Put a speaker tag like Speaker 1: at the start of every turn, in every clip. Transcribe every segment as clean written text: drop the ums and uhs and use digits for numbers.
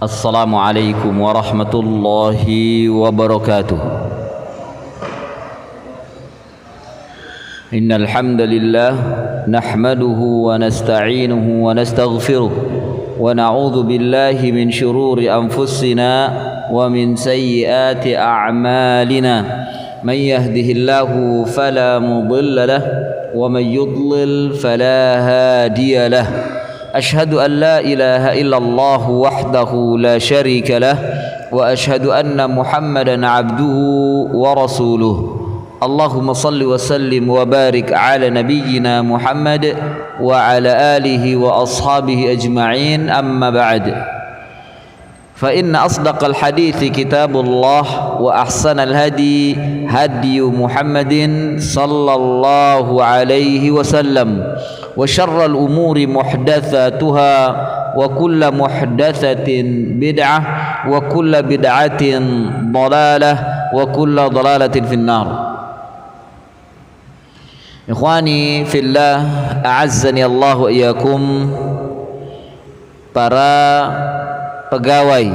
Speaker 1: Assalamualaikum warahmatullahi wabarakatuh. Innal hamdalillah nahmaduhu wa nasta'inuhu wa nastaghfiruh wa na'udzu billahi min shururi anfusina wa min sayyiati a'malina. Man yahdihillahu fala mudilla lahu wa man yudlil fala hadiya lahu. أشهد أن لا إله إلا الله وحده لا شريك له وأشهد أن محمدا عبده ورسوله. اللهم صل وسلم وبارك على نبينا محمد وعلى آله وأصحابه أجمعين. أما بعد، فإن أصدق الحديث كتاب الله وأحسن الهدي هدي محمد صلى الله عليه وسلم وشر الأمور محدثاتها وكل محدثة بدعة وكل بدعة ضلالة وكل ضلالة في النار. Ikhwani fillah, a'azzani Allah wa iyyakum. Para pegawai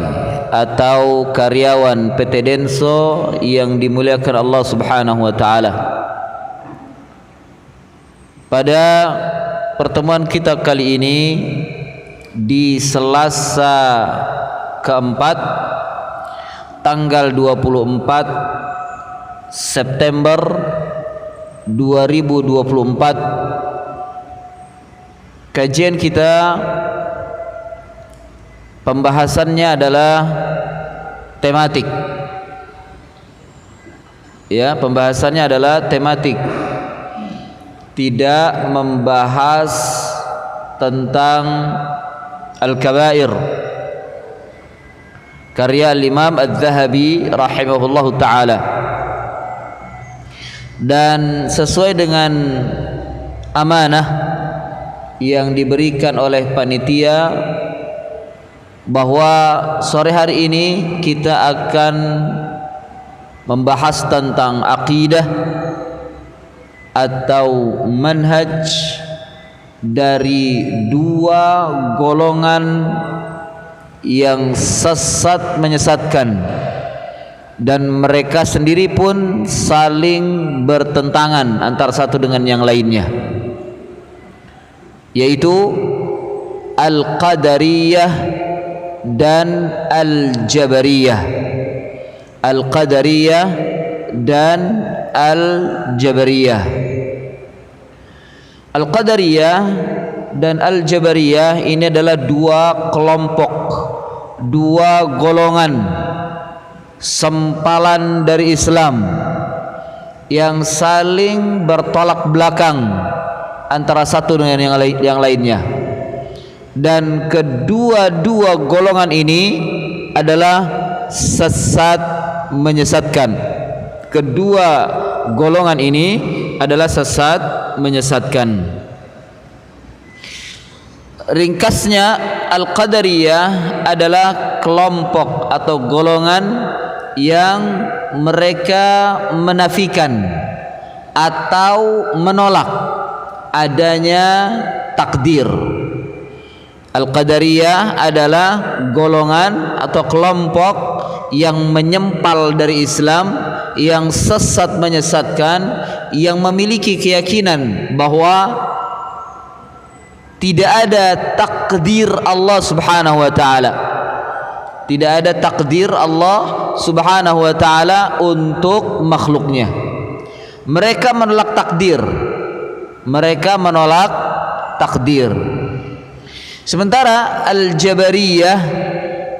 Speaker 1: atau karyawan PT Denso yang dimuliakan Allah Subhanahu wa taala. Pada pertemuan kita kali ini di Selasa keempat tanggal 24 September 2024, kajian kita pembahasannya adalah tematik. Ya, pembahasannya adalah tematik. Tidak membahas tentang al-kabair. Karya Imam Az-Zahabi rahimahullahu taala. Dan sesuai dengan amanah yang diberikan oleh panitia, bahwa sore hari ini kita akan membahas tentang akidah atau manhaj dari dua golongan yang sesat menyesatkan, dan mereka sendiri pun saling bertentangan antara satu dengan yang lainnya, yaitu Al-Qadariyah dan Al-Jabariyah. Al-Qadariyah dan Al-Jabariyah. Al-Qadariyah dan Al-Jabariyah ini adalah dua kelompok, dua golongan sempalan dari Islam yang saling bertolak belakang antara satu dengan yang lainnya. Dan kedua-dua golongan ini adalah sesat menyesatkan. Kedua golongan ini adalah sesat menyesatkan. Ringkasnya, Al-Qadariyah adalah kelompok atau golongan yang mereka menafikan atau menolak adanya takdir. Al-Qadariyah adalah golongan atau kelompok yang menyempal dari Islam, yang sesat menyesatkan, yang memiliki keyakinan bahwa tidak ada takdir Allah Subhanahu wa taala. Tidak ada takdir Allah Subhanahu wa taala untuk makhluknya. Mereka menolak takdir. Mereka menolak takdir. Sementara Al-Jabariyah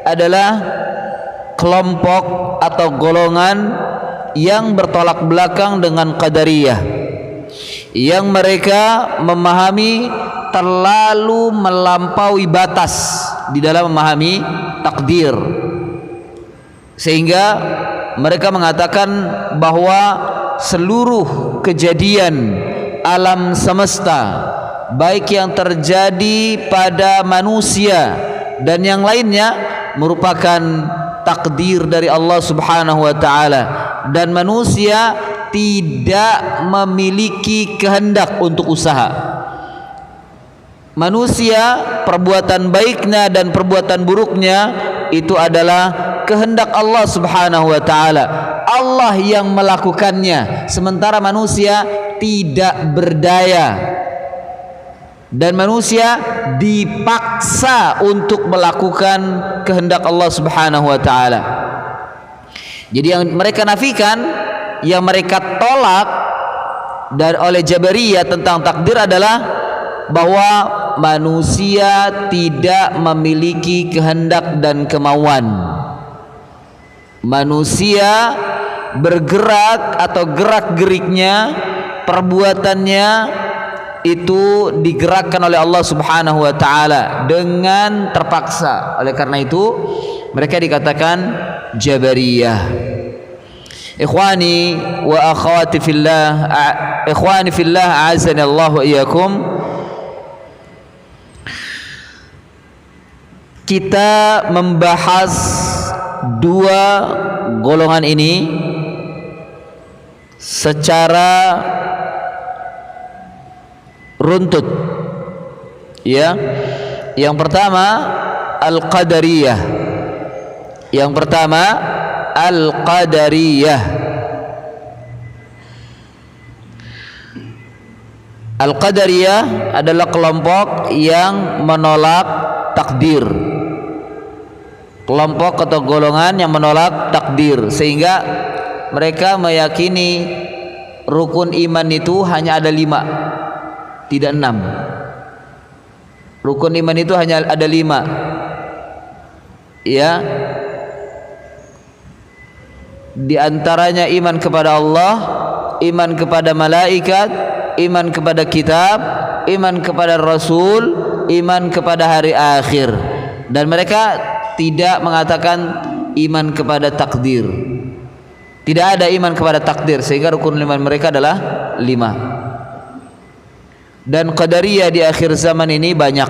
Speaker 1: adalah kelompok atau golongan yang bertolak belakang dengan Qadariyah, yang mereka memahami terlalu melampaui batas di dalam memahami takdir, sehingga mereka mengatakan bahwa seluruh kejadian alam semesta, baik yang terjadi pada manusia dan yang lainnya, merupakan takdir dari Allah Subhanahu wa taala, dan manusia tidak memiliki kehendak untuk usaha. Manusia, perbuatan baiknya dan perbuatan buruknya itu adalah kehendak Allah Subhanahu wa taala. Allah yang melakukannya, sementara manusia tidak berdaya. Dan manusia dipaksa untuk melakukan kehendak Allah Subhanahu wa taala. Jadi yang mereka nafikan, yang mereka tolak dan oleh Jabariyah tentang takdir adalah bahwa manusia tidak memiliki kehendak dan kemauan. Manusia bergerak atau gerak-geriknya, perbuatannya itu digerakkan oleh Allah Subhanahu wa taala dengan terpaksa. Oleh karena itu mereka dikatakan Jabariyah. Ikhwani wa akhwati fillah, ikhwani fillah, a'azzani Allah wa iyyakum. Kita membahas dua golongan ini secara runtut, ya. Yang pertama Al-Qadariyah. Yang pertama Al-Qadariyah. Al-Qadariyah adalah kelompok yang menolak takdir. Kelompok atau golongan yang menolak takdir, sehingga mereka meyakini rukun iman itu hanya ada 5, tidak 6. Rukun iman itu hanya ada 5, ya. Di antaranya iman kepada Allah, iman kepada malaikat, iman kepada kitab, iman kepada Rasul, iman kepada hari akhir. Dan mereka tidak mengatakan iman kepada takdir. Tidak ada iman kepada takdir, sehingga rukun iman mereka adalah 5. Dan Qadariyah di akhir zaman ini banyak.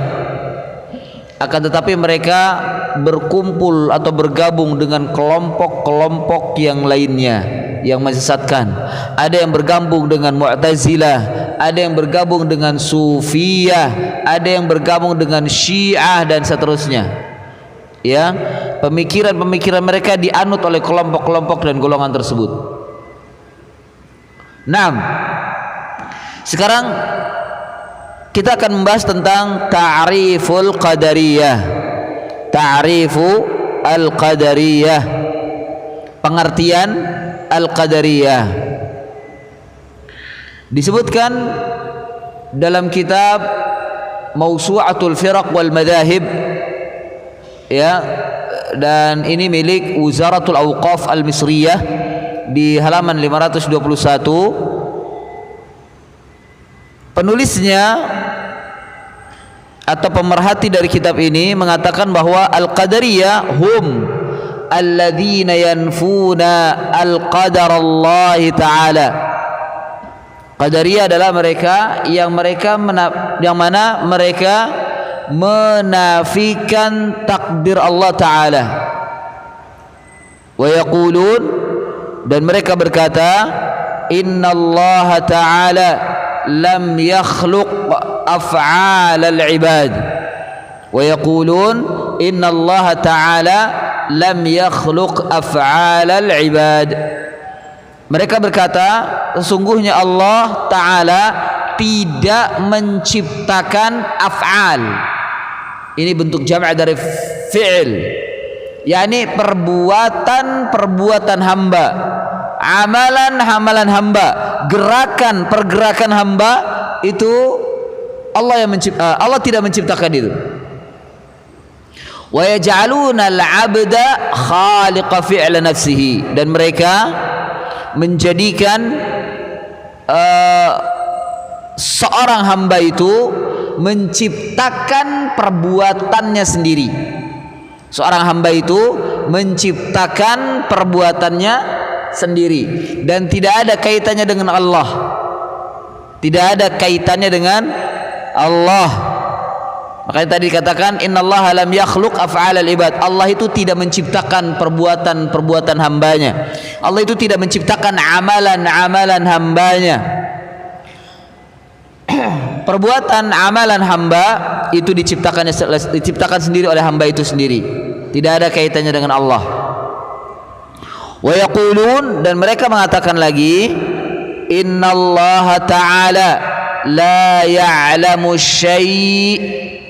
Speaker 1: Akan tetapi mereka berkumpul atau bergabung dengan kelompok-kelompok yang lainnya yang menyesatkan. Ada yang bergabung dengan Mu'tazilah, ada yang bergabung dengan Sufiyah, ada yang bergabung dengan Syiah dan seterusnya. Ya, pemikiran-pemikiran mereka dianut oleh kelompok-kelompok dan golongan tersebut. 6. Sekarang kita akan membahas tentang ta'riful qadariyah. Ta'rifu al-qadariyah. Pengertian al-qadariyah. Disebutkan dalam kitab Mawsu'atul Firaq wal Madahib, ya, dan ini milik Wizaratul Awqaf Al-Misriyah di halaman 521. Penulisnya atau pemerhati dari kitab ini mengatakan bahwa Al-Qadariyah hum alladzina yanfuna al-qadar Allah Ta'ala. Qadariyah adalah mereka yang mana mereka menafikan takdir Allah Ta'ala. Wa yaqulun, dan mereka berkata, inna Allah Ta'ala lam yakhluq af'al al-ibad. Wa yaqulun inna Allah Ta'ala lam yakhluq af'al al-ibad. Mereka berkata, sesungguhnya Allah Ta'ala tidak menciptakan af'al. Ini bentuk jama' dari fi'il, yakni perbuatan hamba, amalan hamba, pergerakan hamba itu Allah tidak menciptakan itu. Wa yaj'aluna al-'abda khaliqa fi'la nafsihi, dan mereka menjadikan seorang hamba itu menciptakan perbuatannya sendiri. Seorang hamba itu menciptakan perbuatannya sendiri dan tidak ada kaitannya dengan Allah. Tidak ada kaitannya dengan Allah. Makanya tadi dikatakan innallaha lam yakhluq af'alal ibad. Allah itu tidak menciptakan perbuatan hambanya. Allah itu tidak menciptakan amalan hambanya. Perbuatan amalan hamba itu diciptakan sendiri oleh hamba itu sendiri. tidak ada kaitannya dengan Allah. Wa yaqulun, dan mereka mengatakan lagi, innallaha ta'ala la ya'lamu syai'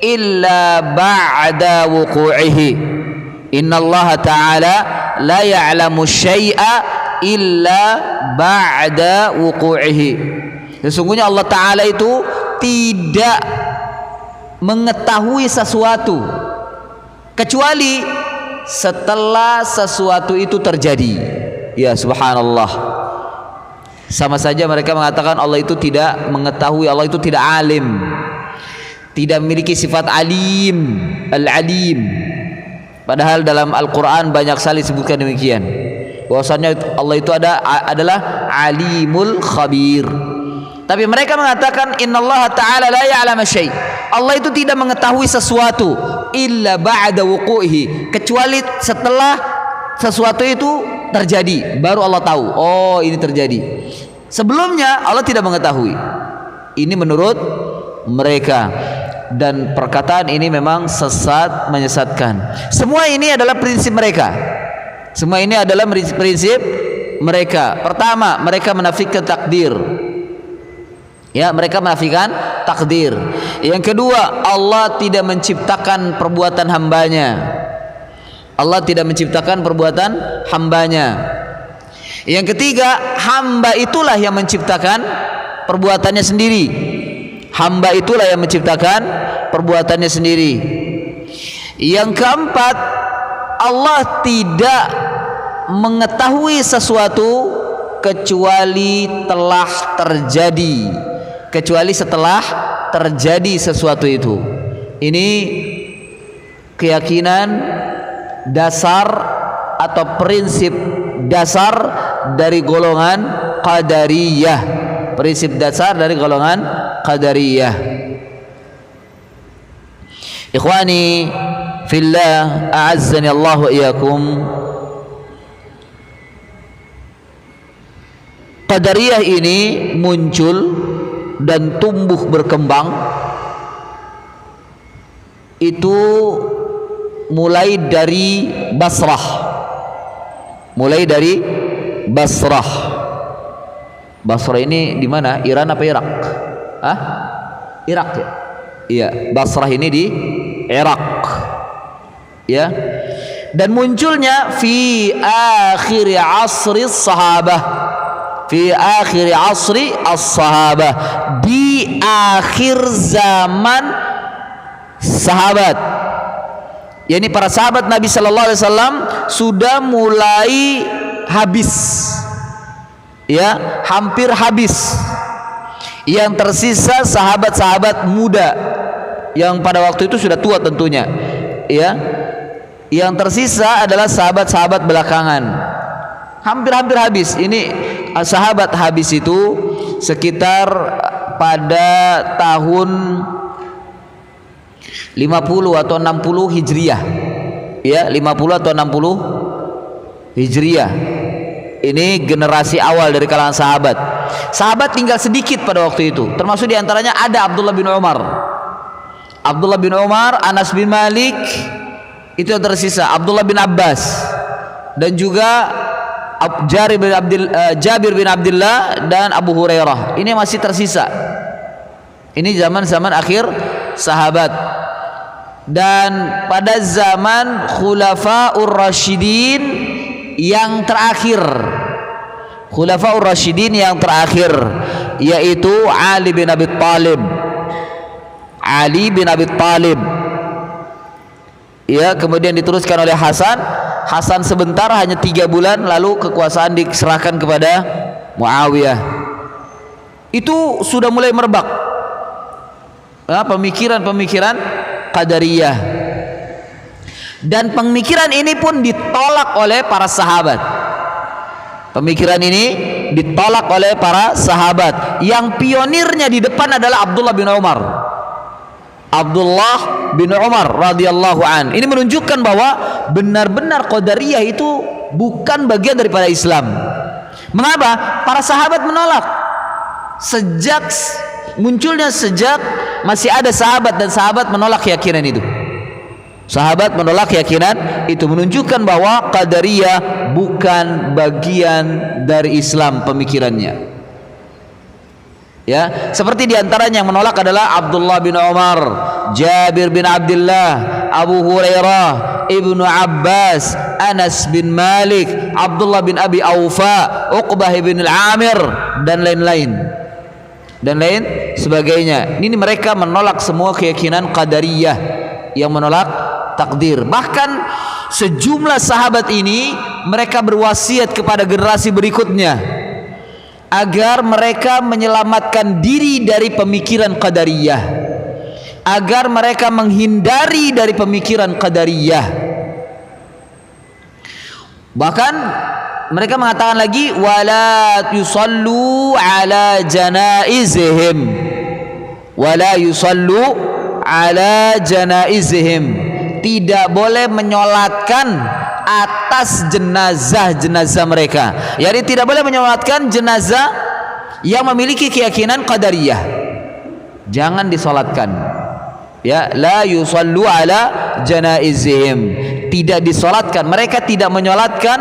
Speaker 1: illa ba'da wuqu'ihi. Innallaha ta'ala la ya'lamu syai'a illa ba'da wuqu'ihi. Sesungguhnya Allah Ta'ala itu tidak mengetahui sesuatu kecuali setelah sesuatu itu terjadi. Ya subhanallah. Sama saja mereka mengatakan Allah itu tidak mengetahui, Allah itu tidak alim, tidak memiliki sifat alim, al-alim. Padahal dalam Al-Quran banyak sekali disebutkan demikian, bahwasanya Allah itu adalah alimul khabir. Tapi mereka mengatakan innallaha ta'ala la ya'lamu syai'. Allah itu tidak mengetahui sesuatu illa ba'da wuqu'ihi, kecuali setelah sesuatu itu terjadi baru Allah tahu, oh ini terjadi. Sebelumnya Allah tidak mengetahui. Ini menurut mereka, dan perkataan ini memang sesat, menyesatkan. Semua ini adalah prinsip mereka. Semua ini adalah prinsip mereka. Pertama, mereka menafikan takdir. Ya, mereka menafikan takdir. Yang kedua, Allah tidak menciptakan perbuatan hambanya. Allah tidak menciptakan perbuatan hambanya. Yang ketiga, hamba itulah yang menciptakan perbuatannya sendiri. Hamba itulah yang menciptakan perbuatannya sendiri. Yang keempat, Allah tidak mengetahui sesuatu kecuali telah terjadi, kecuali setelah terjadi sesuatu itu. Ini keyakinan dasar atau prinsip dasar dari golongan Qadariyah. Prinsip dasar dari golongan Qadariyah. Ikhwani fillah, a'azzani Allah wa iyyakum. Qadariyah ini muncul dan tumbuh berkembang itu mulai dari Basrah. Mulai dari Basrah. Basrah ini di mana? Iran apa Irak? Hah? Irak ya? Iya, Basrah ini di Irak. Ya. Dan munculnya fi akhir asri sahabah. Fi akhir asri as-sahabah, di akhir zaman sahabat. Yani para sahabat Nabi sallallahu alaihi wasallam sudah mulai habis. Ya, hampir habis. Yang tersisa sahabat-sahabat muda yang pada waktu itu sudah tua tentunya. Ya. Yang tersisa adalah sahabat-sahabat belakangan. Hampir-hampir habis. Ini sahabat habis itu sekitar pada tahun 50 atau 60 Hijriah. Ya, 50 atau 60 Hijriah. Ini generasi awal dari kalangan sahabat. Sahabat tinggal sedikit pada waktu itu. Termasuk diantaranya ada Abdullah bin Umar. Abdullah bin Umar, Anas bin Malik, itu yang tersisa. Abdullah bin Abbas, dan juga Jabir bin Abdullah dan Abu Hurairah. Ini masih tersisa. Ini zaman-zaman akhir sahabat. Dan pada zaman Khulafaur Rasyidin yang terakhir, Khulafaur Rasyidin yang terakhir, yaitu Ali bin Abi Thalib. Ali bin Abi Thalib. Ya, kemudian diteruskan oleh Hasan. Hasan sebentar, hanya 3 bulan, lalu kekuasaan diserahkan kepada Muawiyah. Itu sudah mulai merebak pemikiran-pemikiran Qadariyah, dan pemikiran ini pun ditolak oleh para sahabat. Pemikiran ini ditolak oleh para sahabat. Yang pionirnya di depan adalah Abdullah bin Umar. Abdullah bin Umar radhiyallahu an. Ini menunjukkan bahwa benar-benar Qadariyah itu bukan bagian daripada Islam. Mengapa? Para sahabat menolak. Sejak masih ada sahabat, dan sahabat menolak keyakinan itu. Sahabat menolak keyakinan itu, menunjukkan bahwa Qadariyah bukan bagian dari Islam pemikirannya. Ya, seperti diantaranya yang menolak adalah Abdullah bin Umar, Jabir bin Abdullah, Abu Hurairah, Ibnu Abbas, Anas bin Malik, Abdullah bin Abi Aufa, Uqbah bin Al-Amir, dan lain-lain dan lain sebagainya. Ini mereka menolak semua keyakinan Qadariyah yang menolak takdir. Bahkan sejumlah sahabat ini mereka berwasiat kepada generasi berikutnya agar mereka menyelamatkan diri dari pemikiran Qadariyah, agar mereka menghindari dari pemikiran Qadariyah. Bahkan mereka mengatakan lagi, wala yusallu ala janaizihim, wala yusallu ala janaizihim, tidak boleh menyolatkan atas jenazah-jenazah mereka. Jadi tidak boleh menyolatkan jenazah yang memiliki keyakinan Qadariyah, jangan disolatkan. Ya, la yusallu ala janaizihim, tidak disolatkan. Mereka tidak menyolatkan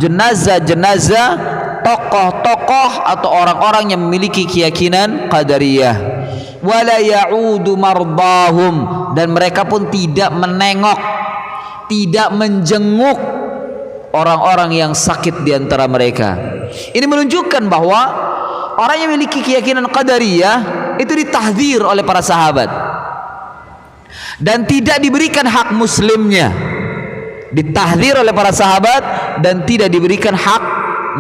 Speaker 1: jenazah-jenazah tokoh-tokoh atau orang-orang yang memiliki keyakinan Qadariyah. Wala ya'udu mardahum, dan mereka pun tidak menengok, tidak menjenguk orang-orang yang sakit di antara mereka. Ini menunjukkan bahwa orang yang memiliki keyakinan Qadariyah itu ditahdzir oleh para sahabat dan tidak diberikan hak muslimnya. Ditahdzir oleh para sahabat dan tidak diberikan hak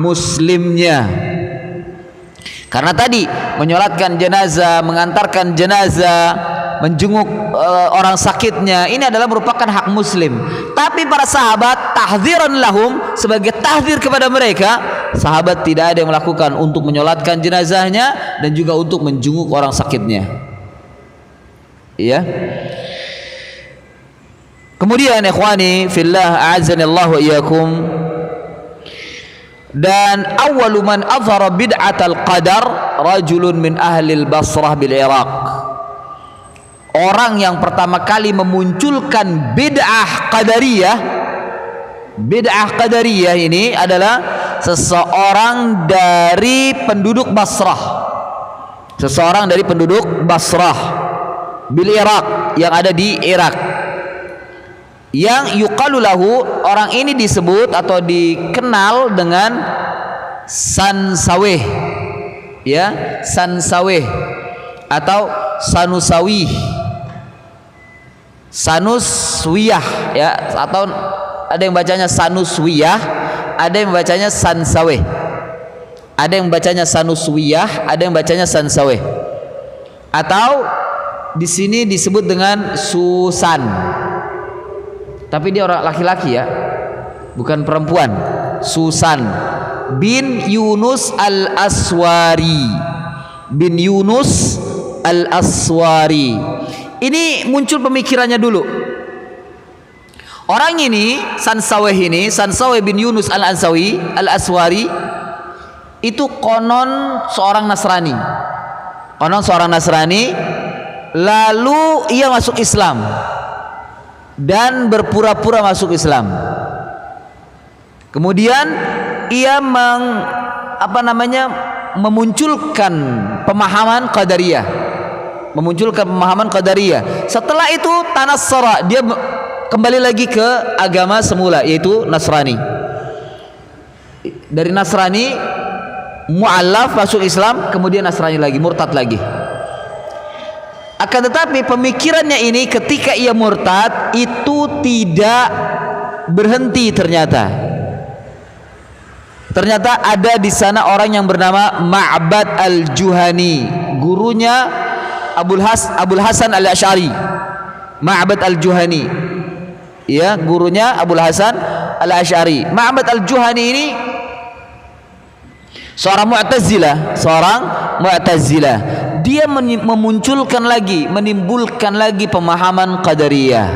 Speaker 1: muslimnya. Karena tadi menyolatkan jenazah, mengantarkan jenazah, menjenguk orang sakitnya, ini adalah merupakan hak muslim. Tapi para sahabat tahdziran lahum, sebagai tahdzir kepada mereka, sahabat tidak ada yang melakukan untuk menyolatkan jenazahnya dan juga untuk menjenguk orang sakitnya. Iya. Kemudian ikhwani fillah, a'azzanillahu wa iyyakum, dan awwalu man azhara bid'atal qadar rajulun min ahli al-Basrah bil Iraq. Orang yang pertama kali memunculkan bid'ah Qadariyah, bid'ah Qadariyah ini adalah seseorang dari penduduk Basrah, seseorang dari penduduk Basrah bil Iraq, yang ada di Irak, yang yuqalu lahu, orang ini disebut atau dikenal dengan Sansawih, ya, Sansawih atau Sanusawih, Sanuswiyah, ya, atau ada yang bacanya Sanuswiyah, ada yang bacanya Sansawih, ada yang bacanya Sanuswiyah, ada yang bacanya Sansawih, atau di sini disebut dengan Susan. Tapi dia orang laki-laki, ya, bukan perempuan. Susan bin Yunus al-Aswari, bin Yunus al-Aswari. Ini muncul pemikirannya dulu. Orang ini, Sansawih bin Yunus al-Aswari, itu konon seorang Nasrani. Konon seorang Nasrani, lalu ia masuk Islam dan berpura-pura masuk Islam. Kemudian ia memunculkan pemahaman Qadariyah, Setelah itu tanassara, dia kembali lagi ke agama semula, yaitu Nasrani. Dari Nasrani mu'allaf masuk Islam, kemudian Nasrani lagi, murtad lagi. Akan tetapi pemikirannya ini ketika ia murtad itu tidak berhenti. Ternyata ada di sana orang yang bernama Ma'bad al-Juhani, gurunya Abul Hasan al-Asy'ari. Ma'bad al-Juhani, ya, gurunya Abul Hasan al-Asy'ari. Ma'bad al-Juhani ini seorang Mu'tazilah. Dia menimbulkan lagi pemahaman Qadariyah.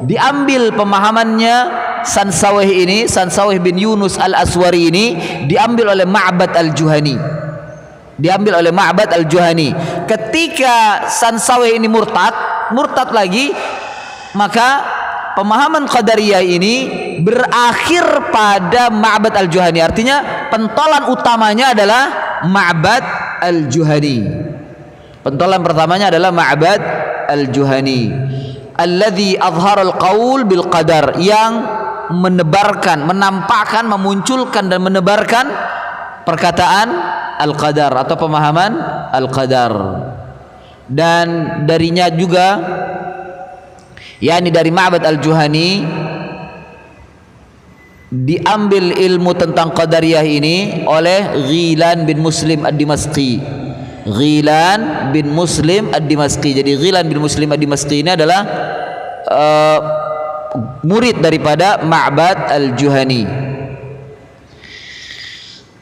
Speaker 1: Diambil pemahamannya Sansawih bin Yunus al-Aswari ini, diambil oleh Ma'bad al-Juhani. Ketika Sansawih ini murtad lagi, maka pemahaman Qadariyah ini berakhir pada Ma'bad al-Juhani. Artinya pentolan utamanya adalah Ma'bad al-Juhani. Pentolan pertamanya adalah Ma'bad al-Juhani, alladzi azhara al-qaul bil qadar, yang menebarkan, menampakkan, memunculkan dan menebarkan perkataan al-qadar atau pemahaman al-qadar. Dan darinya juga, yakni dari Ma'bad al-Juhani, diambil ilmu tentang Qadariyah ini oleh Ghilan bin Muslim ad-Dimashqi. Ghilan bin Muslim ad-Dimashqi. Jadi Ghilan bin Muslim ad-Dimashqi ini adalah murid daripada Ma'bad al-Juhani.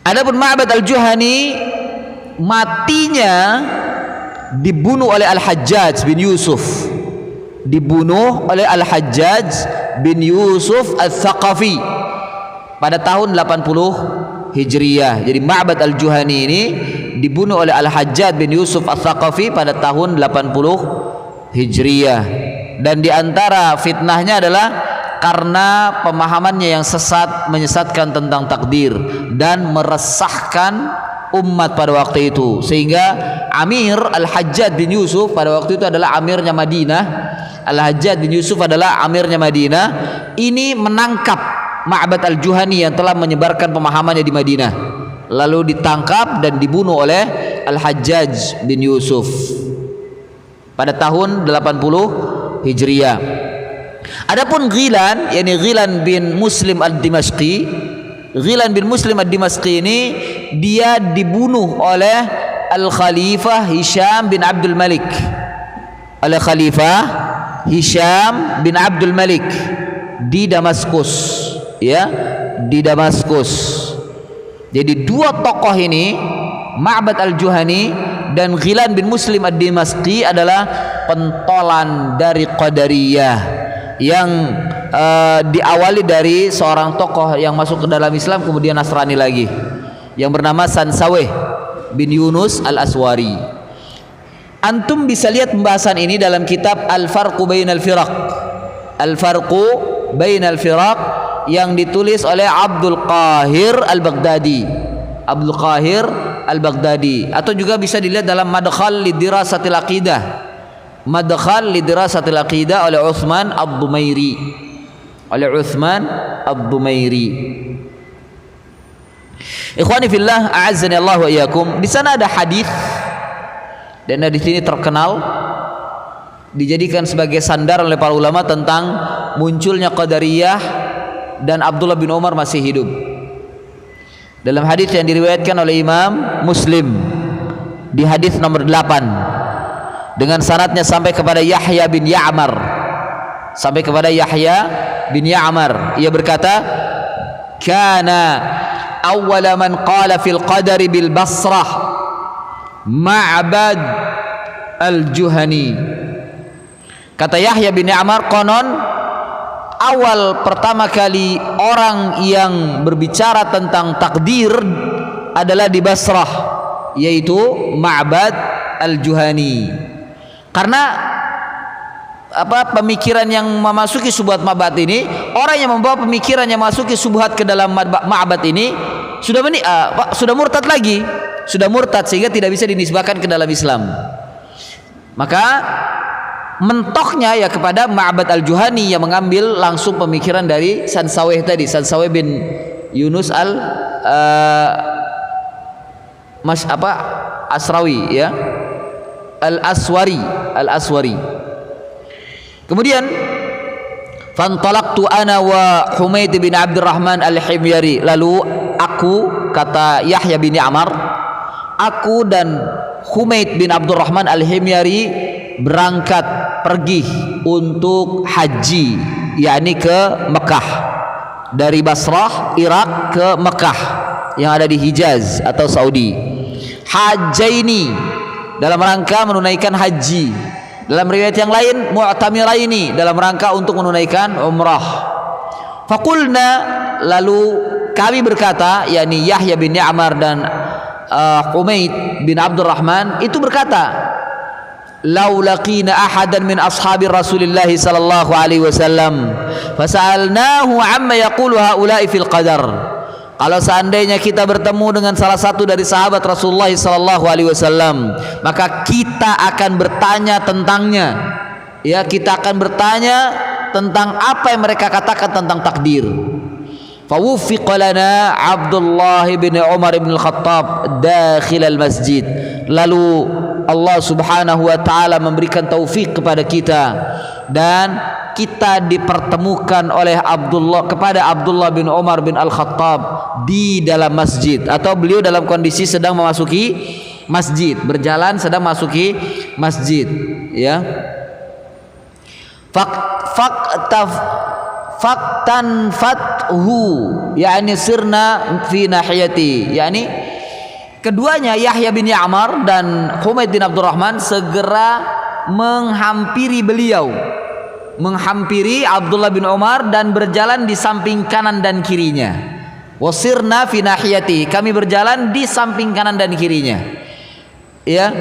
Speaker 1: Adapun Ma'bad al-Juhani matinya dibunuh oleh Al-Hajjaj bin Yusuf. Dibunuh oleh Al-Hajjaj bin Yusuf al-Thaqafi pada tahun 80 Hijriyah. Jadi Ma'bad al-Juhani ini dibunuh oleh Al-Hajjaj bin Yusuf al-Thaqafi pada tahun 80 Hijriyah. Dan diantara fitnahnya adalah karena pemahamannya yang sesat, menyesatkan tentang takdir dan meresahkan umat pada waktu itu, sehingga Amir Al-Hajjaj bin Yusuf pada waktu itu adalah amirnya Madinah. Al-Hajjaj bin Yusuf adalah amirnya Madinah. Ini menangkap Ma'bad al-Juhani yang telah menyebarkan pemahamannya di Madinah, lalu ditangkap dan dibunuh oleh Al-Hajjaj bin Yusuf pada tahun 80 Hijriyah. Adapun Ghilan, yakni Ghilan bin Muslim ad-Dimashqi, Ghilan bin Muslim ad-Dimashqi ini dia dibunuh oleh Al-Khalifah Hisham bin Abdul Malik. Oleh Khalifah Hisham bin Abdul Malik di Damaskus, ya, di Damaskus. Jadi dua tokoh ini, Ma'bad al-Juhani dan Ghilan bin Muslim ad-Dimashqi, adalah pentolan dari Qadariyah yang diawali dari seorang tokoh yang masuk ke dalam Islam kemudian Nasrani lagi, yang bernama Sansawih bin Yunus al-Aswari. Antum bisa lihat pembahasan ini dalam kitab Al-Farqu Bainal Firaq, Al-Farqu Bainal Firaq, yang ditulis oleh Abdul Qahir al-Baghdadi. Abdul Qahir al-Baghdadi, atau juga bisa dilihat dalam Madkhal Lidirasatil Aqidah, Madkhal Lidirasatil Aqidah oleh Utsman ad-Dumairi, oleh Utsman ad-Dumairi. Ikhwani fillah, a'azzani Allah wa iyyakum. Di sana ada hadis, dan hadis ini terkenal, dijadikan sebagai sandaran oleh para ulama tentang munculnya Qadariyah dan Abdullah bin Umar masih hidup. Dalam hadis yang diriwayatkan oleh Imam Muslim di hadis nomor 8 dengan sanadnya sampai kepada Yahya bin Ya'mar, sampai kepada Yahya bin Ya'mar, ia berkata, kana awwala man qala fil qadari bil Basrah Ma'bad al-Juhani. Kata Yahya bin Ya'mar, konon awal pertama kali orang yang berbicara tentang takdir adalah di Basrah, yaitu Ma'bad al-Juhani. Karena pemikiran yang memasuki subhat Ma'bad ini, orang yang membawa pemikiran yang memasuki subhat ke dalam Ma'bad ini sudah murtad lagi, sudah murtad, sehingga tidak bisa dinisbahkan ke dalam Islam. Maka mentoknya ya kepada Ma'bad al-Juhani yang mengambil langsung pemikiran dari Sansawih tadi, Sansawih bin Yunus Asrawi, ya, al-Aswari. Kemudian fantalaqtu ana wa Humaid bin Abdurrahman al-Himyari, lalu aku, kata Yahya bin Ya'mar, aku dan Humaid bin Abdurrahman al-Himyari berangkat pergi untuk haji, yakni ke Mekah, dari Basrah Irak ke Mekah yang ada di Hijaz atau Saudi. Hajaini, dalam rangka menunaikan haji. Dalam riwayat yang lain mu'tamiraini, dalam rangka untuk menunaikan umrah. Faqulna, lalu kami berkata, yakni Yahya bin Ya'mar dan Humaid bin Abdurrahman itu berkata, law laqina ahadan min ashabi Rasulillah sallallahu alaihi wasallam fasalnahu amma yaqulu haula'i fil qadar. Kalau seandainya kita bertemu dengan salah satu dari sahabat Rasulullah sallallahu alaihi wasallam, maka kita akan bertanya tentangnya. Ya, kita akan bertanya tentang apa yang mereka katakan tentang takdir. Fawuffiqa lana Abdullah bin Umar bin Al-Khattab dakhil al-masjid. Lalu Allah Subhanahu wa taala memberikan taufik kepada kita dan kita dipertemukan oleh kepada Abdullah bin Umar bin Al-Khattab di dalam masjid, atau beliau dalam kondisi sedang memasuki masjid, berjalan sedang memasuki masjid, ya. Faktan fathu, yakni sirna fi nahiyati, yakni keduanya Yahya bin Ya'mar dan Humaid bin Abdurrahman segera menghampiri beliau, menghampiri Abdullah bin Umar dan berjalan di samping kanan dan kirinya. Wasirna fi nahiyati, kami berjalan di samping kanan dan kirinya, ya.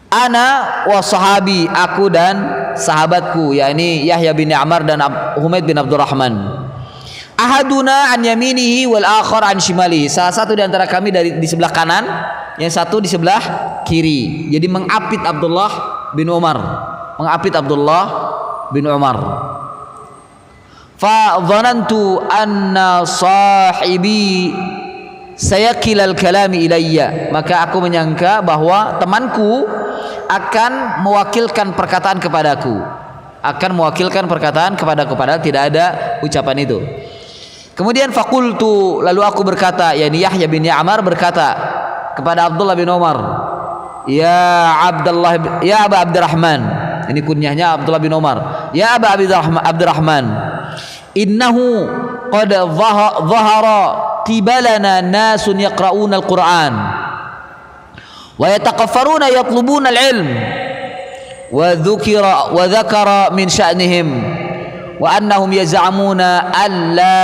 Speaker 1: Ana wa sahabi, aku dan sahabatku, yakni Yahya bin Ya'mar dan Humaid bin Abdurrahman. Ahaduna an yaminihi wal akhar an shimalihi, salah satu di antara kami di sebelah kanan, yang satu di sebelah kiri. Jadi mengapit Abdullah bin Umar, mengapit Abdullah bin Umar. Fa dhanantu anna sahibi sayakilal kalami ilayya, maka aku menyangka bahwa temanku akan mewakilkan perkataan kepadaku, akan mewakilkan perkataan kepadaku, padahal tidak ada ucapan itu. Kemudian fakultu, lalu aku berkata, yakni Yahya bin Ya'mar berkata kepada Abdullah bin Umar, ya Abdullah, ya Aba Abdurrahman, ini kunyahnya Abdullah bin Umar, ya Aba Abdurrahman, innahu qad dhahara tibalana nasun yaqra'una al-Qur'an wa yataqaffaruna yatlubuna al-ilm wa dhukara min sya'nihim wa annahum yaz'amuna alla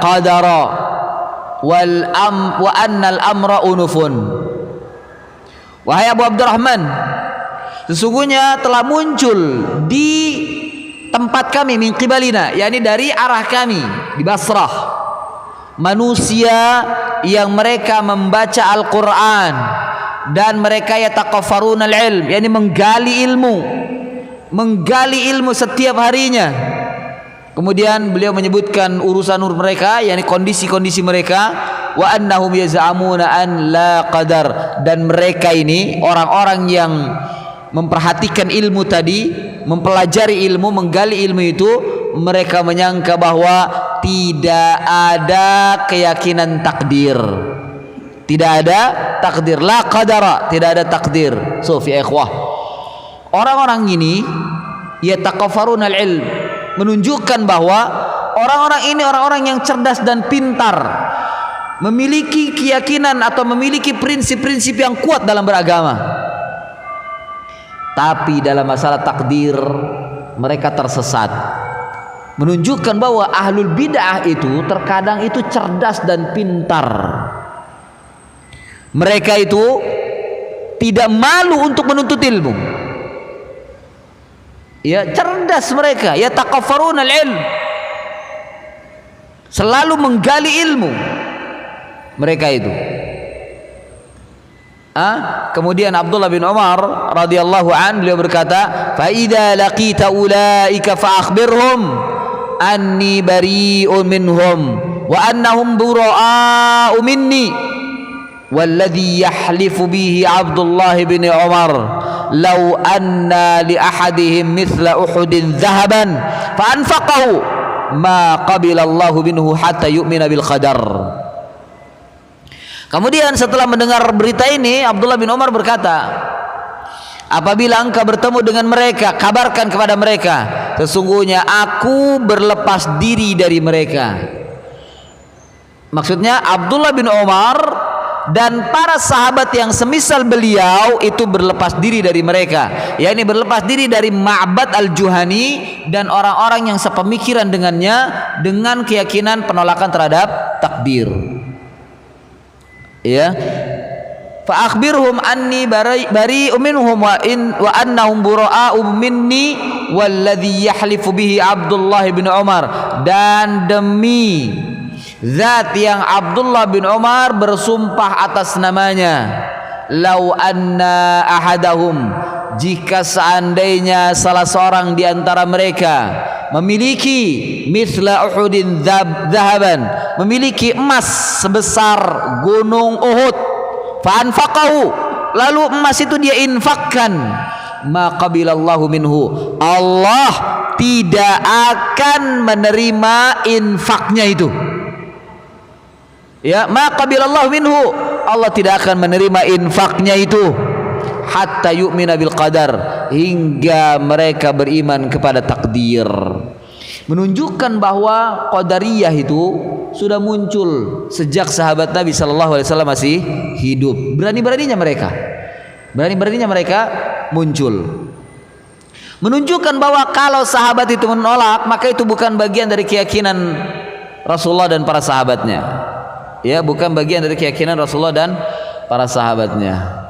Speaker 1: qadara wa anna al-amra unufun. Wahai Abu Abdurrahman, sesungguhnya telah muncul di tempat kami, min qibalina, yakni dari arah kami di Basrah, manusia yang mereka membaca Al-Quran dan mereka yataqaffaruna al-ilm, yakni menggali ilmu setiap harinya. Kemudian beliau menyebutkan urusan mereka, yakni kondisi-kondisi mereka, wa annahum yaz'amuna an la qadar, dan mereka ini orang-orang yang memperhatikan ilmu tadi, mempelajari ilmu, menggali ilmu itu, mereka menyangka bahwa tidak ada keyakinan takdir, tidak ada takdir, la qadara, tidak ada takdir. So ya ikhwah, orang-orang ini yataqaffaruna al-ilm, menunjukkan bahwa orang-orang ini orang-orang yang cerdas dan pintar, memiliki keyakinan atau memiliki prinsip-prinsip yang kuat dalam beragama. Tapi dalam masalah takdir mereka tersesat, menunjukkan bahwa ahlul bid'ah itu terkadang itu cerdas dan pintar. Mereka itu tidak malu untuk menuntut ilmu, ya, cerdas mereka, ya taqaffaruna al-ilm, selalu menggali ilmu mereka itu. Kemudian Abdullah bin Umar radhiyallahu an, beliau berkata, fa idza laqita ulaika fa akhbirhum anni bari'un minhum wa annahum bura'u minni walladhi yahlifu bihi Abdullah bin Umar law anna li ahadihim mithla Uhudin dhahaban fa anfaqahu ma qabila Allah minhu hatta yu'mina bil qadar. Kemudian setelah mendengar berita ini, Abdullah bin Umar berkata, apabila engkau bertemu dengan mereka, kabarkan kepada mereka, sesungguhnya aku berlepas diri dari mereka. Maksudnya Abdullah bin Umar dan para sahabat yang semisal beliau itu berlepas diri dari mereka, yakni berlepas diri dari Ma'bad al-Juhani dan orang-orang yang sepemikiran dengannya dengan keyakinan penolakan terhadap takdir. Ya, fa akhbirhum anni bari'un minhum wa annahum bura'u minni walladhi yahlifu bihi Abdullah bin Umar, dan demi zat yang Abdullah bin Umar bersumpah atas namanya, lau anna ahadahum, jika seandainya salah seorang di antara mereka memiliki mithla Uhudin dhahaban, memiliki emas sebesar gunung Uhud, fa anfaqahu, lalu emas itu dia infakkan, ma qabilallahu minhu, Allah tidak akan menerima infaknya itu. Ya, ma qabilallahu minhu, Allah tidak akan menerima infaknya itu, hatta yu'mina bil qadar, hingga mereka beriman kepada takdir. Menunjukkan bahwa qadariyah itu sudah muncul sejak sahabat Nabi sallallahu alaihi wasallam masih hidup. Berani-beraninya mereka muncul. Menunjukkan bahwa kalau sahabat itu menolak, maka itu bukan bagian dari keyakinan Rasulullah dan para sahabatnya. Ya, bukan bagian dari keyakinan Rasulullah dan para sahabatnya.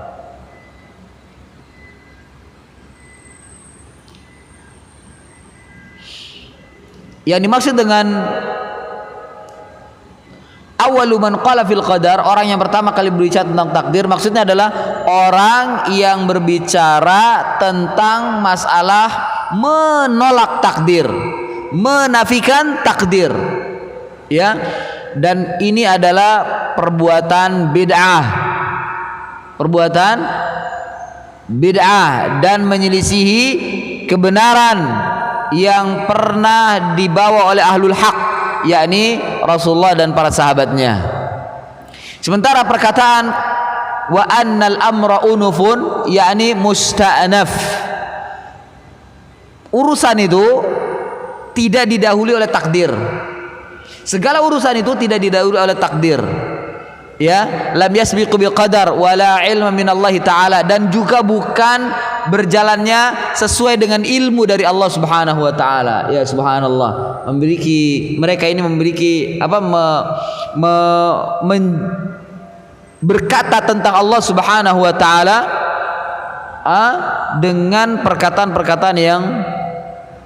Speaker 1: Yang dimaksud dengan awwalu man qala fil qadar, orang yang pertama kali berbicara tentang takdir, maksudnya adalah orang yang berbicara tentang masalah menolak takdir, menafikan takdir. Ya. Dan ini adalah perbuatan bid'ah. Perbuatan bid'ah dan menyelisihi kebenaran yang pernah dibawa oleh ahlul haq, yakni Rasulullah dan para sahabatnya. Sementara perkataan wa annal amra unufun, yakni musta'naf, urusan itu tidak didahului oleh takdir. Segala urusan itu tidak didahului oleh takdir. Ya, lam yasbiqu bil qadar wala ilma minallahi taala, dan juga bukan berjalannya sesuai dengan ilmu dari Allah Subhanahu wa taala. Ya, subhanallah. Mereka ini memiliki berkata tentang Allah Subhanahu wa taala dengan perkataan-perkataan yang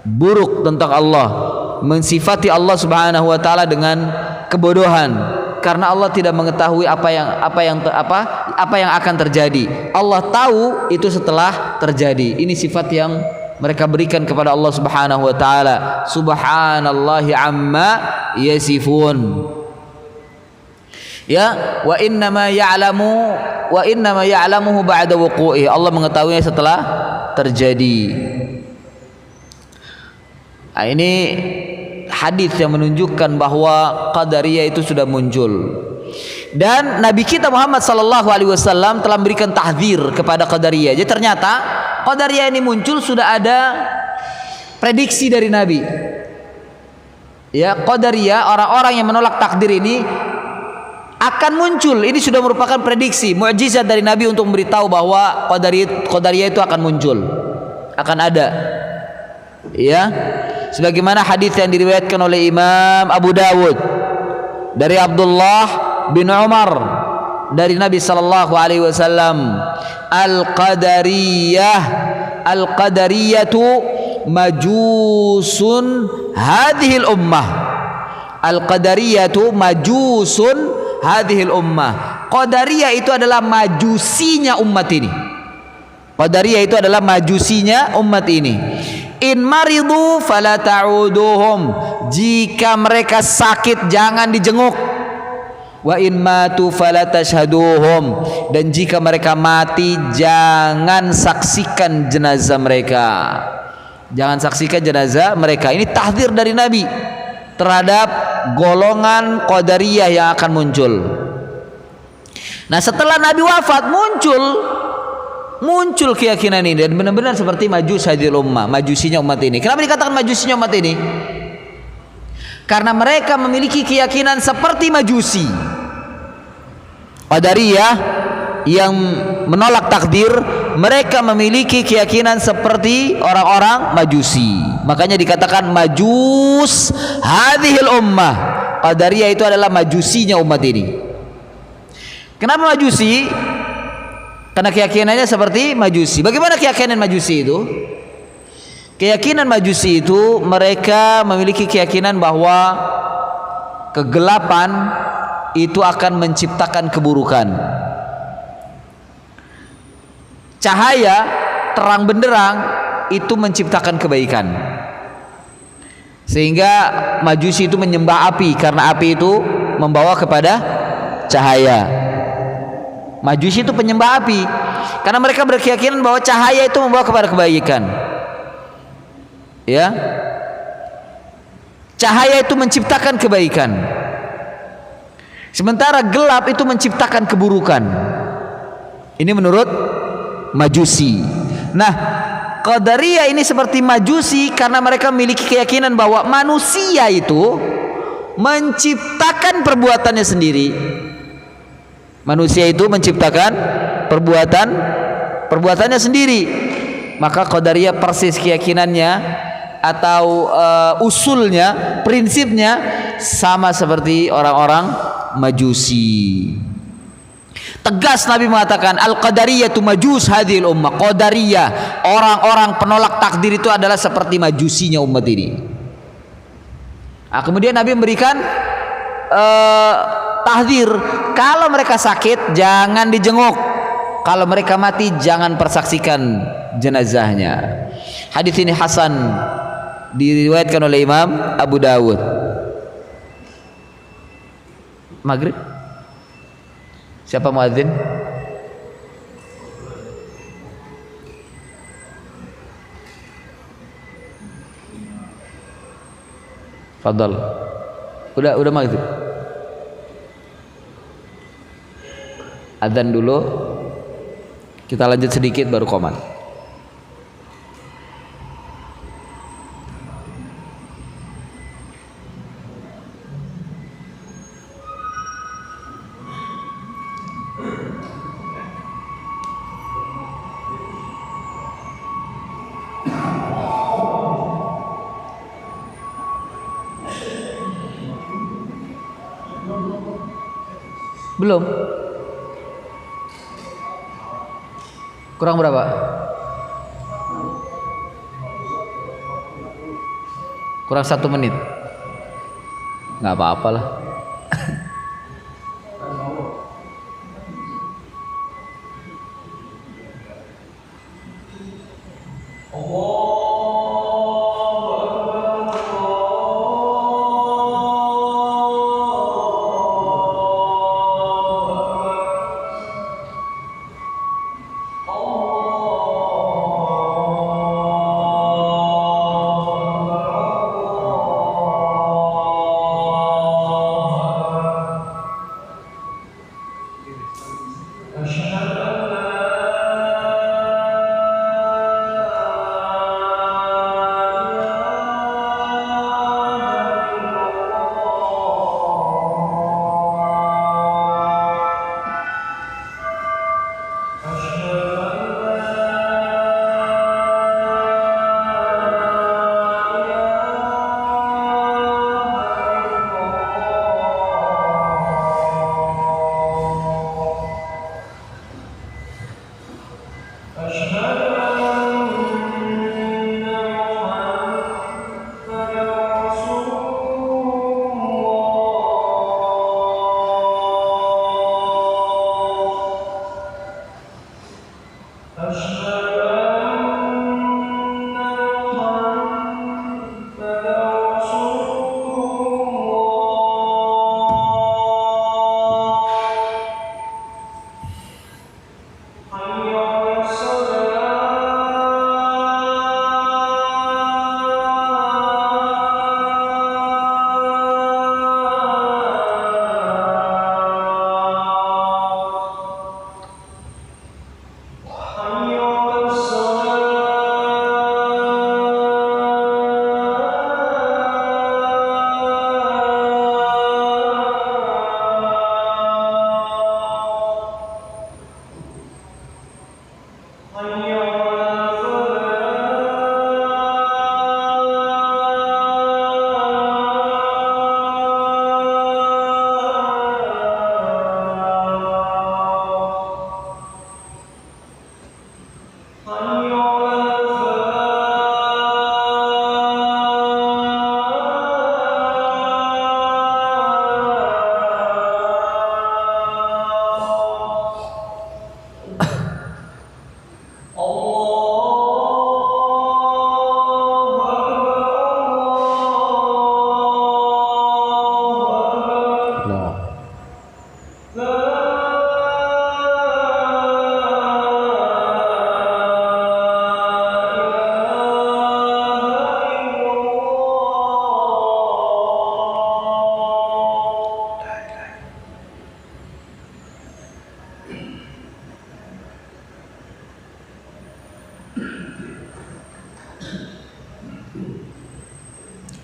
Speaker 1: buruk tentang Allah, mensifati Allah Subhanahu wa taala dengan kebodohan, karena Allah tidak mengetahui apa yang akan terjadi. Allah tahu itu setelah terjadi. Ini sifat yang mereka berikan kepada Allah Subhanahu wa taala. Subhanallahi amma yasifun. Ya, wa innama ya'lamuhu ba'da wuqu'i. Allah mengetahuinya setelah terjadi. Nah, ini hadis yang menunjukkan bahwa qadariyah itu sudah muncul. Dan Nabi kita Muhammad sallallahu alaihi wasallam telah memberikan tahdzir kepada qadariyah. Jadi ternyata qadariyah ini muncul sudah ada prediksi dari Nabi. Ya, qadariyah, orang-orang yang menolak takdir ini akan muncul. Ini sudah merupakan prediksi, mukjizat dari Nabi untuk memberitahu bahwa qadariyah itu akan muncul, akan ada. Ya, sebagaimana hadis yang diriwayatkan oleh Imam Abu Dawud dari Abdullah bin Umar dari Nabi sallallahu alaihi wasallam, al-qadariyatu majusun hadhil ummah. Al-qadariyatu majusun hadhil ummah. Qadariyah itu adalah majusinya umat ini. Qadariyah itu adalah majusinya umat ini. In maridu fala ta'uduhum, jika mereka sakit jangan dijenguk. Wa in matu fala tashhaduhum, dan jika mereka mati jangan saksikan jenazah mereka. Jangan saksikan jenazah mereka. Ini tahdzir dari Nabi terhadap golongan qadariyah yang akan muncul. Nah, setelah Nabi wafat muncul keyakinan ini, dan benar-benar seperti majus hadil ummah, majusinya umat ini. Kenapa dikatakan majusinya umat ini? Karena mereka memiliki keyakinan seperti majusi. Qadariyah yang menolak takdir, mereka memiliki keyakinan seperti orang-orang majusi. Makanya dikatakan majus hadhil ummah. Qadariyah itu adalah majusinya umat ini. Kenapa majusi? Karena keyakinannya seperti Majusi. Bagaimana keyakinan Majusi itu? Keyakinan Majusi itu mereka memiliki keyakinan bahwa kegelapan itu akan menciptakan keburukan. Cahaya terang benderang itu menciptakan kebaikan. Sehingga Majusi itu menyembah api karena api itu membawa kepada cahaya. Majusi itu penyembah api karena mereka berkeyakinan bahwa cahaya itu membawa kepada kebaikan. Ya. Cahaya itu menciptakan kebaikan. Sementara gelap itu menciptakan keburukan. Ini menurut Majusi. Nah, Qadariyah ini seperti Majusi karena mereka memiliki keyakinan bahwa manusia itu menciptakan perbuatannya sendiri. Manusia itu menciptakan perbuatannya sendiri. Maka Qadariyah persis keyakinannya atau usulnya, prinsipnya sama seperti orang-orang Majusi. Tegas Nabi mengatakan Al-Qadariyatu majus hadhil ummah. Qadariyah, orang-orang penolak takdir itu adalah seperti Majusinya umat ini. Nah, kemudian Nabi memberikan tahdzir, kalau mereka sakit jangan dijenguk, kalau mereka mati jangan persaksikan jenazahnya. Hadis ini hasan, diriwayatkan oleh Imam Abu Dawud. Maghrib siapa muadzin? Fadal. Udah maghrib. Adzan dulu, kita lanjut sedikit baru qomat. Belum. Kurang berapa? Kurang 1 menit. Nggak apa-apalah.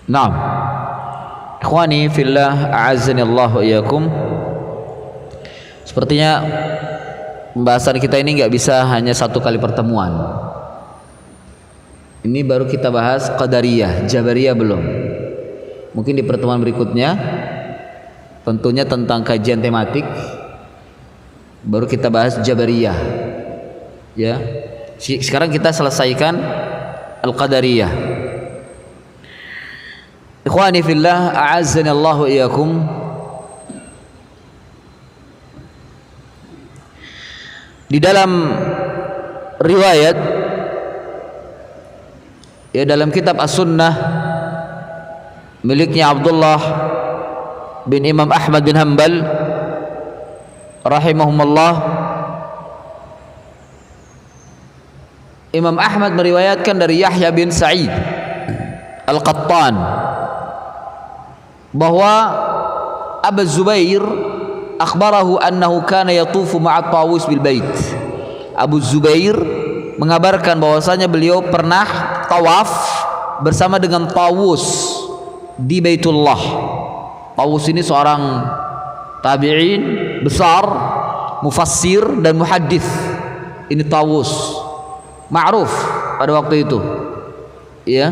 Speaker 1: Naam. Ikhwani fillah, a'azzani Allah wa iyyakum. Sepertinya pembahasan kita ini nggak bisa hanya satu kali pertemuan. Ini baru kita bahas Qadariyah, Jabariyah belum. Mungkin di pertemuan berikutnya, tentunya tentang kajian tematik, baru kita bahas Jabariyah. Ya, sekarang kita selesaikan Al-Qadariyah. Ikhwani fillah, a'azzani Allah wa iyyakum. Di dalam riwayat, ya, dalam kitab As-Sunnah miliknya Abdullah bin Imam Ahmad bin Hanbal rahimahumullah, Imam Ahmad meriwayatkan dari Yahya bin Sa'id Al-Qattan bahwa Abu Zubair akhbarahu annahu kana yatufu ma'a Tawus bil bait. Abu Zubair mengabarkan bahwasanya beliau pernah tawaf bersama dengan Tawus di Baitullah. Tawus ini seorang tabi'in besar, mufassir dan muhaddits. Ini Tawus, ma'ruf pada waktu itu. Ya.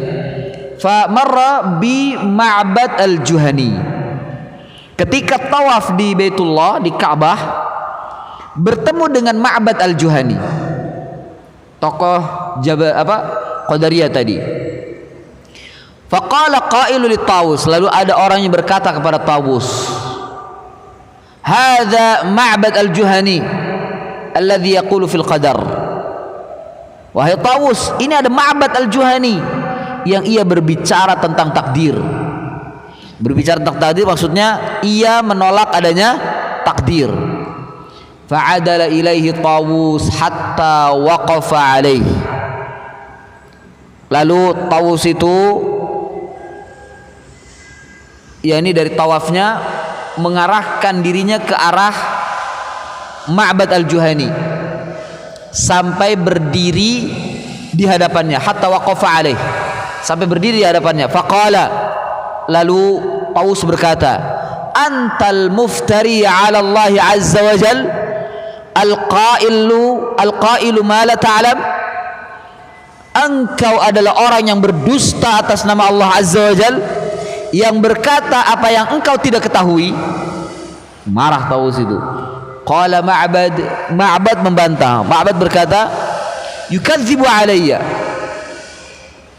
Speaker 1: Fa marra bi Ma'bad al-Juhani. Ketika tawaf di Baitullah, di Ka'bah, bertemu dengan Ma'bad al-Juhani, tokoh Qadariyah tadi. Faqala qailu li Tawus, lalu ada orang yang berkata kepada Tawus, hadza Ma'bad al-Juhani alladhi yaqulu fil qadar. Wahai Tawus, ini ada Ma'bad al-Juhani yang ia berbicara tentang takdir. Berbicara tentang takdir maksudnya ia menolak adanya takdir. Fa'adala ilaihi Tawus hatta waqafa alaihi. Lalu Tawus itu, yakni dari tawafnya, mengarahkan dirinya ke arah Ma'bad al-Juhani sampai berdiri di hadapannya, hatta waqafa alaihi, sampai berdiri di hadapannya. Faqala, lalu Tawus berkata, antal muftari ala Allah azza wa jal, al-qailu ma la ta'lam. Engkau adalah orang yang berdusta atas nama Allah azza wa jal, yang berkata apa yang engkau tidak ketahui. Marah Tawus itu. Qala Ma'bad membantah. Ma'bad berkata, yukadzibu alayya,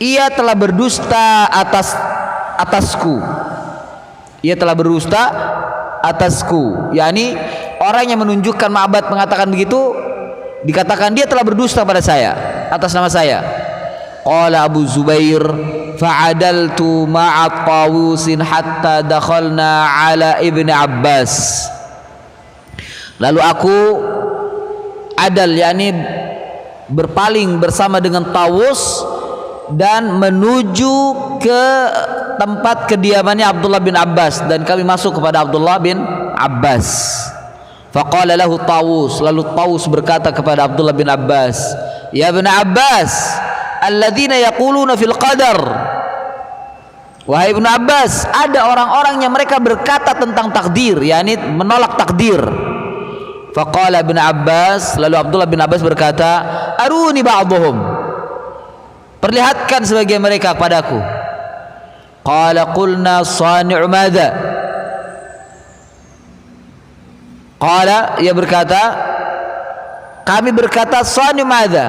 Speaker 1: ia telah berdusta atasku. Ia telah berdusta atasku. Yani orang yang menunjukkan Ma'bad mengatakan begitu, dikatakan dia telah berdusta pada saya atas nama saya. Qala Abu Zubair, fa'adaltu ma'a Tawusin hatta dakhalna ala Ibn Abbas. Lalu aku adal, yakni berpaling bersama dengan Tawus dan menuju ke tempat kediamannya Abdullah bin Abbas, dan kami masuk kepada Abdullah bin Abbas. Faqala lahu Tawus, lalu Tawus berkata kepada Abdullah bin Abbas, ya bin Abbas, alladzina yaquluna fil qadar. Wahai Ibnu Abbas, ada orang-orang yang mereka berkata tentang takdir, yakni menolak takdir. Faqala Ibnu Abbas, lalu Abdullah bin Abbas berkata, aruni ba'dhum, perlihatkan sebagian mereka padaku. Qala qulna sani'u madza. Qala, ia berkata, kami berkata sani'u madza,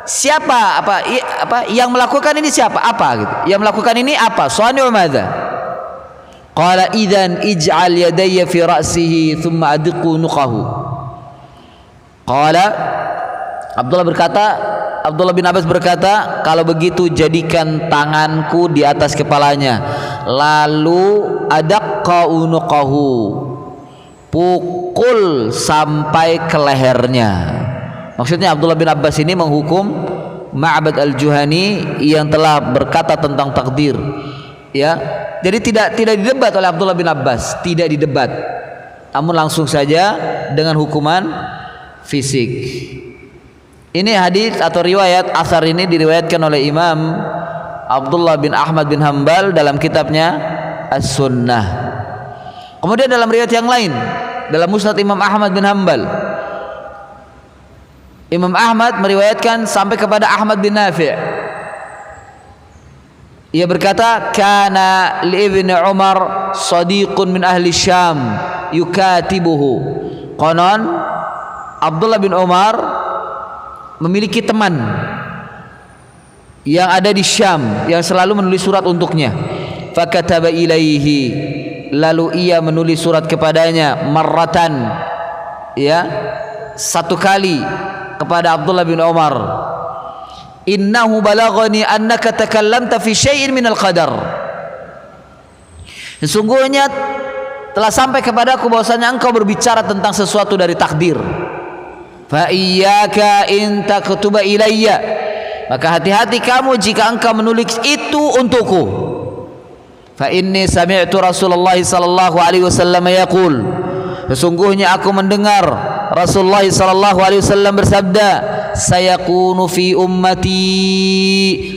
Speaker 1: siapa, apa yang melakukan ini, siapa, apa gitu, yang melakukan ini apa, sani'u madza. Qala idzan ij'al yadayya fi ra'sihi thumma adqu nuqahu. Qala, Abdullah bin Abbas berkata, kalau begitu jadikan tanganku di atas kepalanya, lalu adaqqa unuqahu, pukul sampai ke lehernya. Maksudnya Abdullah bin Abbas ini menghukum Ma'bad al-Juhani yang telah berkata tentang takdir. Ya, jadi tidak didebat oleh Abdullah bin Abbas, tidak didebat, namun langsung saja dengan hukuman fisik. Ini hadis atau riwayat asar ini diriwayatkan oleh Imam Abdullah bin Ahmad bin Hanbal dalam kitabnya As-Sunnah. Kemudian dalam riwayat yang lain, dalam Musnad Imam Ahmad bin Hanbal, Imam Ahmad meriwayatkan sampai kepada Ahmad bin Nafi'. Ia berkata, kana li ibni Umar sadiqun min ahli Syam yukatibuhu. Konon Abdullah bin Umar memiliki teman yang ada di Syam yang selalu menulis surat untuknya. Fakataba ilaihi, lalu ia menulis surat kepadanya marratan, ya, satu kali kepada Abdullah bin Umar. Innahu balaghani annaka takallamta fi syai'in minal qadar. Sesungguhnya telah sampai kepadaku bahwasanya engkau berbicara tentang sesuatu dari takdir. Fa iyyaka in taktuba ilayya, maka hati-hati kamu jika engkau menulis itu untukku. Fa inni sami'tu Rasulullah sallallahu alaihi wasallam yaqul, sesungguhnya aku mendengar Rasulullah sallallahu alaihi wasallam bersabda, sayakunu fi ummati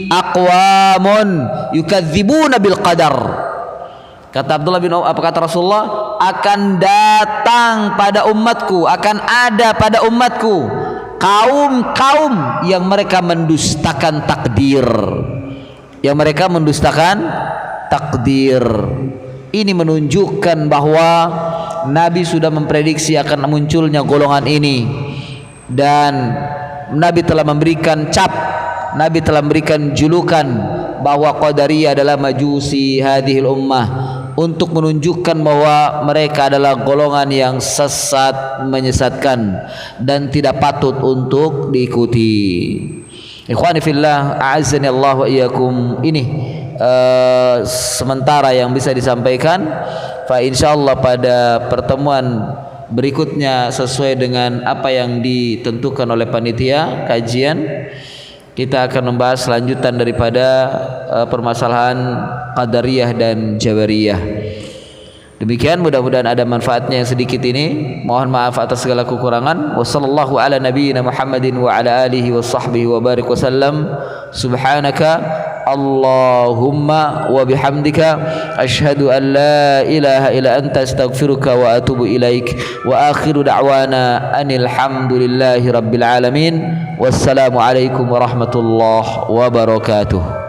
Speaker 1: aqwamun yukadzibuna bil qadar. Kata Abdullah bin Umar, apa kata Rasulullah, akan datang pada umatku, akan ada pada umatku kaum-kaum yang mereka mendustakan takdir. Yang mereka mendustakan takdir. Ini menunjukkan bahwa Nabi sudah memprediksi akan munculnya golongan ini, dan Nabi telah memberikan cap, Nabi telah memberikan julukan bahwa Qadariyah adalah majusi hadhil ummah, untuk menunjukkan bahwa mereka adalah golongan yang sesat, menyesatkan dan tidak patut untuk diikuti. Ikhwani fillah, a'azzani Allah wa iyyakum. Ini sementara yang bisa disampaikan. Fa insyaallah pada pertemuan berikutnya sesuai dengan apa yang ditentukan oleh panitia kajian, kita akan membahas lanjutan daripada permasalahan Qadariyah dan Jabariyah. Demikian, mudah-mudahan ada manfaatnya yang sedikit ini. Mohon maaf atas segala kekurangan. Wassallallahu ala nabiyyina Muhammadin wa ala alihi wa sahbihi wa barik wasallam. Subhanaka Allahumma wa bihamdika asyhadu an la ilaha illa anta astaghfiruka wa atubu ilaik. Wa akhiru da'wana anil hamdulillahi rabbil alamin. Wassalamu alaikum warahmatullahi wabarakatuh.